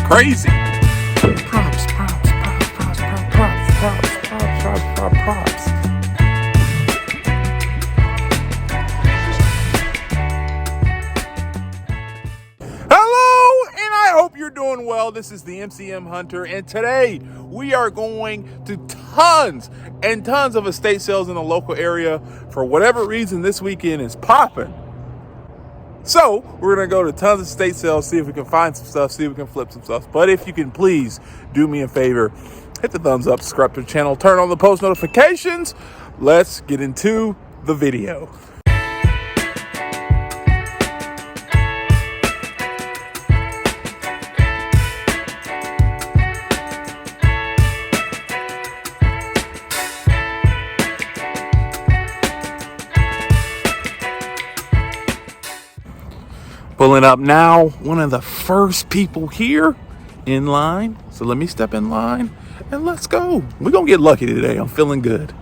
crazy. Props, props, props, props, props, props, props, props, props, props, props. Hello, and I hope you're doing well. This is the MCM Hunter, and today we are going to tons and tons of estate sales in the local area. For whatever reason, this weekend is popping. So we're going to go to tons of estate sales, see if we can find some stuff, see if we can flip some stuff. But if you can please do me a favor, hit the thumbs up, subscribe to the channel, turn on the post notifications. Let's get into the video. Pulling up now, one of the first people here in line. So let me step in line and let's go. We're gonna get lucky today. I'm feeling good.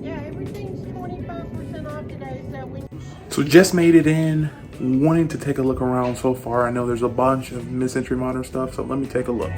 Yeah, everything's 25% off today, So just made it in, wanting to take a look around so far. I know there's a bunch of mid-century modern stuff, so let me take a look.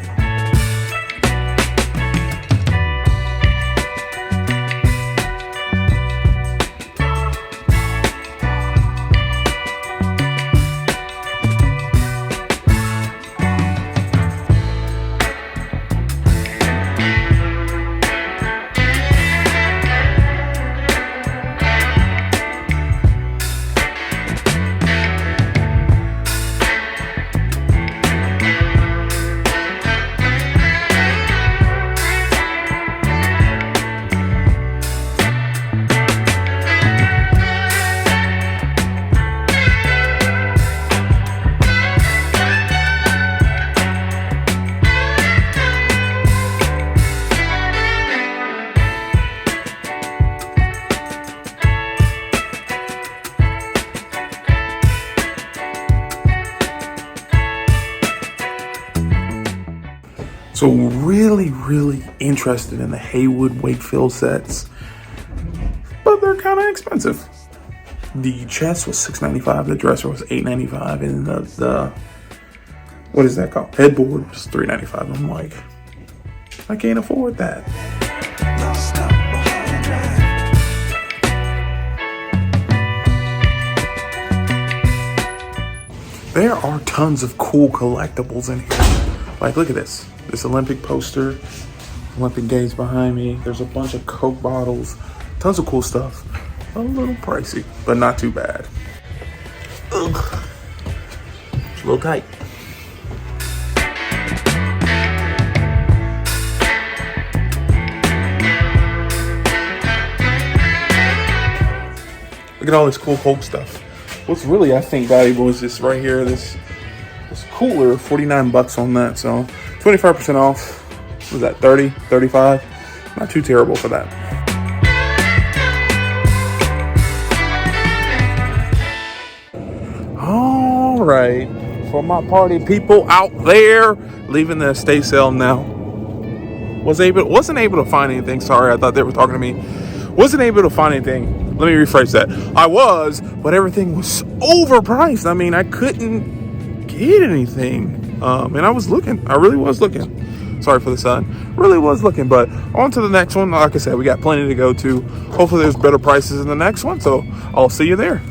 So really interested in the Haywood Wakefield sets, but they're kind of expensive. The chest was $6.95, the dresser was $8.95, and the what is that called? Headboard was $3.95. I'm like, I can't afford that. There are tons of cool collectibles in here. Like, look at this. This Olympic poster, Olympic Games behind me. There's a bunch of Coke bottles, tons of cool stuff. A little pricey, but not too bad. Ugh. It's a little tight. Look at all this cool Coke stuff. What's really, I think, valuable is this right here, this cooler, 49 bucks on that, so 25% off. What was that, 30, 35? Not too terrible for that. All right, for my party people out there, leaving the estate sale now. Wasn't able to find anything. Sorry, I thought they were talking to me. Wasn't able to find anything. Let me rephrase that. I was, but everything was overpriced. I mean, I couldn't get anything. And I was looking. I really was looking. Sorry for the sun. Really was looking. But on to the next one. Like I said, we got plenty to go to. Hopefully there's better prices in the next one. So I'll see you there.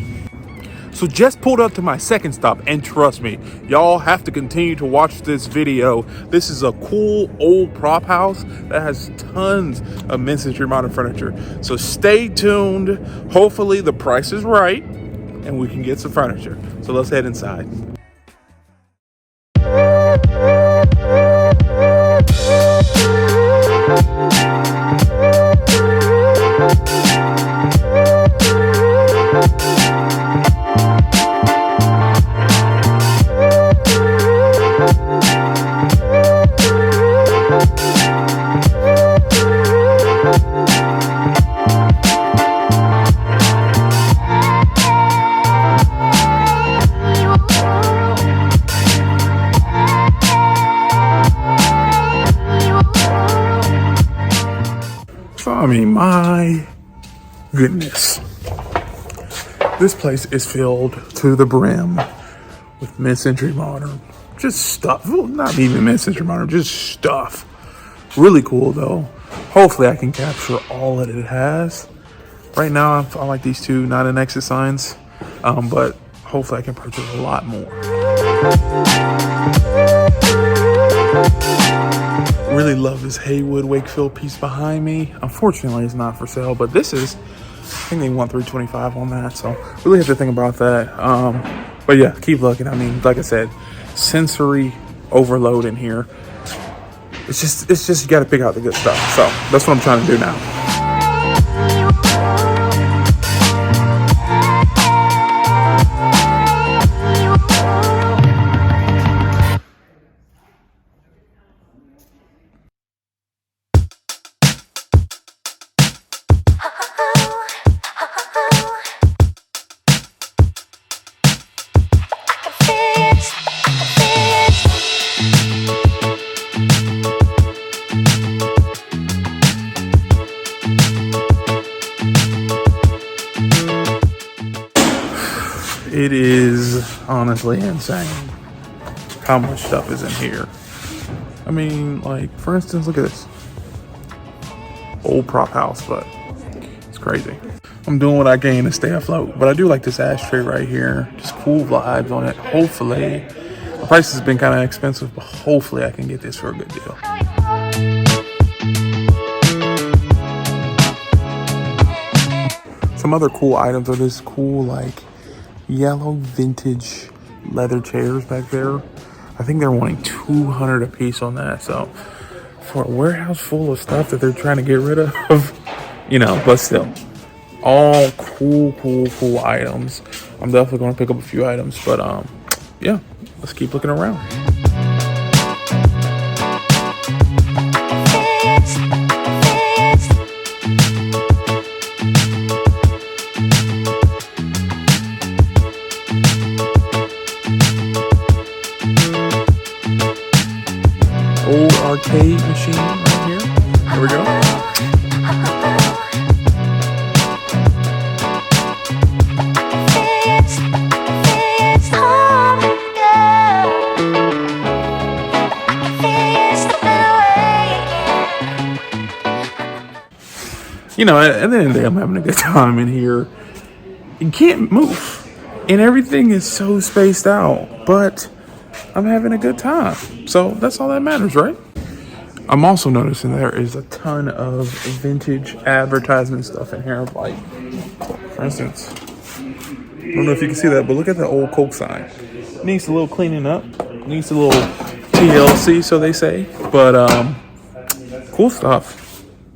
So just pulled up to my second stop, and trust me, y'all have to continue to watch this video. This is a cool old prop house that has tons of mid-century modern furniture. So stay tuned. Hopefully the price is right and we can get some furniture. So let's head inside. I mean, my goodness. This place is filled to the brim with mid-century modern, just stuff. Well, not even mid-century modern, just stuff. Really cool though. Hopefully I can capture all that it has. Right now I like these two not in exit signs, but hopefully I can purchase a lot more. Really love this Haywood Wakefield piece behind me. Unfortunately it's not for sale, but this is, I think they want $325 on that, so really have to think about that. But yeah, keep looking. I mean, like I said, sensory overload in here. It's just you got to pick out the good stuff. So that's what I'm trying to do now. It is honestly insane how much stuff is in here. I mean, like, for instance, look at this. Old prop house, but it's crazy. I'm doing what I can to stay afloat, but I do like this ashtray right here. Just cool vibes on it. Hopefully, the price has been kind of expensive, but hopefully I can get this for a good deal. Some other cool items are this cool, like, yellow vintage leather chairs back there. I think they're wanting $200 a piece on that. So for a warehouse full of stuff that they're trying to get rid of, you know, but still, all cool items. I'm definitely going to pick up a few items, but yeah, let's keep looking around. Old arcade machine right here. There we go. You know, at the end of the day, I'm having a good time in here. You can't move, and everything is so spaced out, but I'm having a good time. So that's all that matters, right? I'm also noticing there is a ton of vintage advertisement stuff in here. Like, for instance, I don't know if you can see that, but look at the old Coke sign. Needs a little cleaning up. Needs a little TLC, so they say. But cool stuff.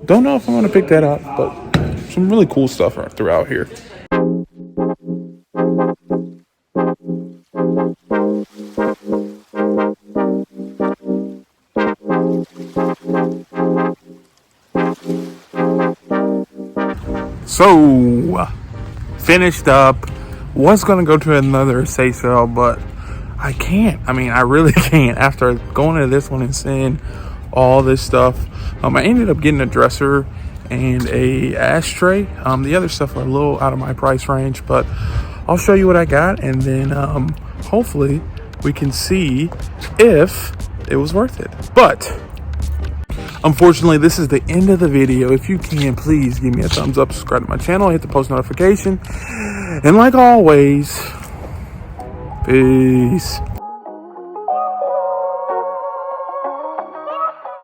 Don't know if I'm gonna pick that up, but some really cool stuff throughout here. So, finished up. Was gonna go to another estate sale, but I can't. I mean, I really can't. After going to this one and seeing all this stuff, I ended up getting a dresser and a ashtray. The other stuff are a little out of my price range, but I'll show you what I got, and then hopefully we can see if it was worth it. But unfortunately, this is the end of the video. If you can, please give me a thumbs up, subscribe to my channel, hit the post notification, and like always, peace.